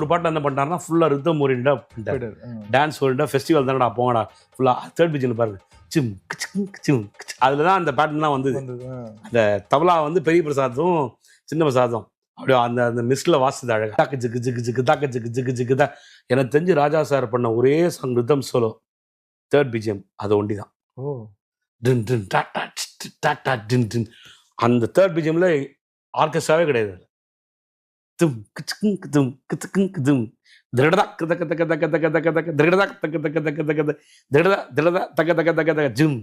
ஒரு பாட்டில் என்ன பண்ணிட்டாருன்னா ஃபுல்லாக ரித்தம் ஓரியண்டா பண்ணிட்டாரு. டான்ஸ் ஓரியண்டா ஃபெஸ்டிவல் தானடா போங்கடா ஃபுல்லாக தேர்ட் பிஜியில் பாருங்க சிம் கிச்சிம் கிச்சிம் அதில் தான் அந்த பேட்டர்ன் தான் வந்தது. அந்த தபலா வந்து பெரிய பிரசாதும் சின்ன பிரசாதும் அப்படியே அந்த அந்த மிஸ்டில் வாசிது அழகாக தாக்கு ஜிக்கு ஜிக்கு ஜிக்கு தாக்கு ஜிக்கு ஜிக்கு ஜிக்கு தான். எனக்கு தெரிஞ்சு ராஜா சார் பண்ண ஒரே song rhythm solo third BGM அது ஒண்டி தான். டின் டின் டாட்டா டாட்டா டின் டின் அந்த தேர்ட் பிஜிஎம்ல ஆர்கெஸ்ட்ராவே கிடையாது. தும் கிச்சுக்கும் தும் கிச்சுக்கும் தும் திருடதா கத கத கத கத கத கத திருடதா தக்க தக்க தக்க தக்க திருடதா திருடதா தக்க தக்க தக்க தக்க ஜிம்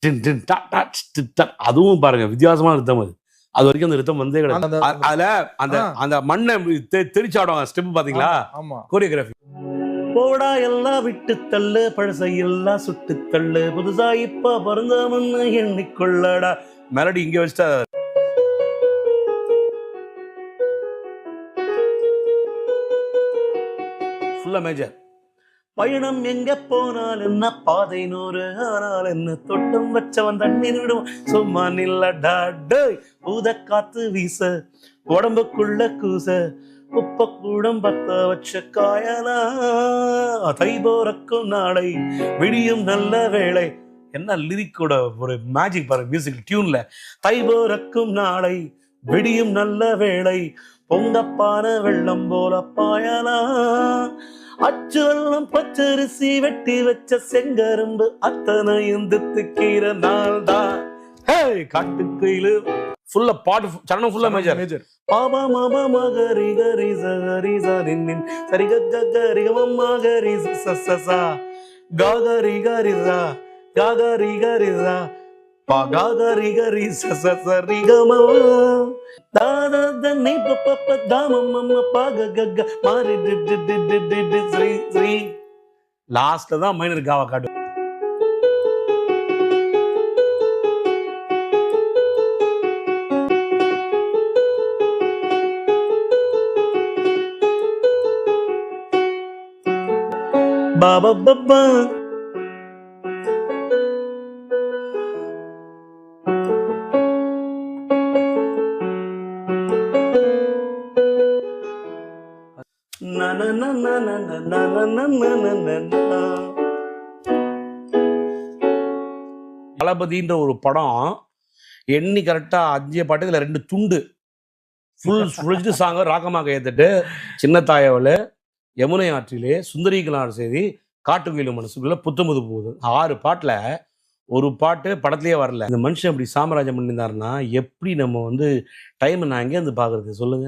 டின் டின் டாட்டா டின் அதுவும் பாருங்க வித்தியாசமான ரிதம் அது. அது வரைக்கும் அந்த ரிதம் வந்தே கிடையாது. அதுல அந்த அந்த மண்ணை தெரிச்சாடுவாங்க ஸ்டெப் பாத்தீங்களா கோரியோகிராஃபி. போடா எல்லாம் விட்டு தள்ளு பழசை எல்லாம் சுட்டு தள்ளு புதுசா இப்ப பருந்தாமன்னு எண்ணிக்கொள்ளடா மெலடி இங்க வச்சுட்டா ஃபுல்லா மேஜர். பயணம் எங்க போனால் என்ன பாதை நூறு ஆனால் என்ன தொட்டும் வச்சவன் தண்ணி விடும் சும்மா நில்லடா டேய் ஊத காத்து வீச உடம்புக்குள்ள கூச உப்ப கூடம் பத்த வச்ச காயலா தை போறக்கும் நாளை விடியும் நல்ல வேளை. என்ன லிரிக்கோட ஒரு மேஜிக் பாருங்க மியூசிக் டியூன்ல. தை போறக்கும் நாளை விடியும் நல்ல வேளை பொங்கப்பான வெள்ளம் போல பாயலா அச்சு வெள்ளம் பச்சரிசி வெட்டி வச்ச செங்கரும்பு அத்தனையும் தித்துக்கீர நாள் தான். காட்டுக்குயிலு ஃபுல்லா பாட்டு சரணம் ஃபுல்லா மேஜர் மேஜர். பாபா மாமா மகரி கரி சகரி சரின் சரி கரி மம்மா கரி சசசா காகரி கரிசா காகரி கரிசா பாகாகரி கரி சசசரி கமா தாதா தன்னை பப்ப தாமம்ம பாக கக மாரி டி டி டி டி டி ஸ்ரீ ஸ்ரீ லாஸ்ட்ல தான் மைனர் காவா காட்டு. பாபா பப்பா தளபதின்ற ஒரு படம் எண்ணி கரெக்டா 5 பாட்டு இதுல 2 துண்டு ஃபுல் சாங்க ராக்கமாக ஏத்துட்டு சின்ன தாயவள யமுனை ஆற்றிலே சுந்தரிகளார் செய்தி காட்டுக்குயிலு மனசுக்குள்ள புத்தமுது போகுது 6 பாட்டுல ஒரு பாட்டு படத்துலயே வரல. இந்த மனுஷன் அப்படி சாம்ராஜ்யம் பண்ணியிருந்தாருன்னா எப்படி நம்ம வந்து டைம் நான் எங்கே வந்து பாக்குறது சொல்லுங்க.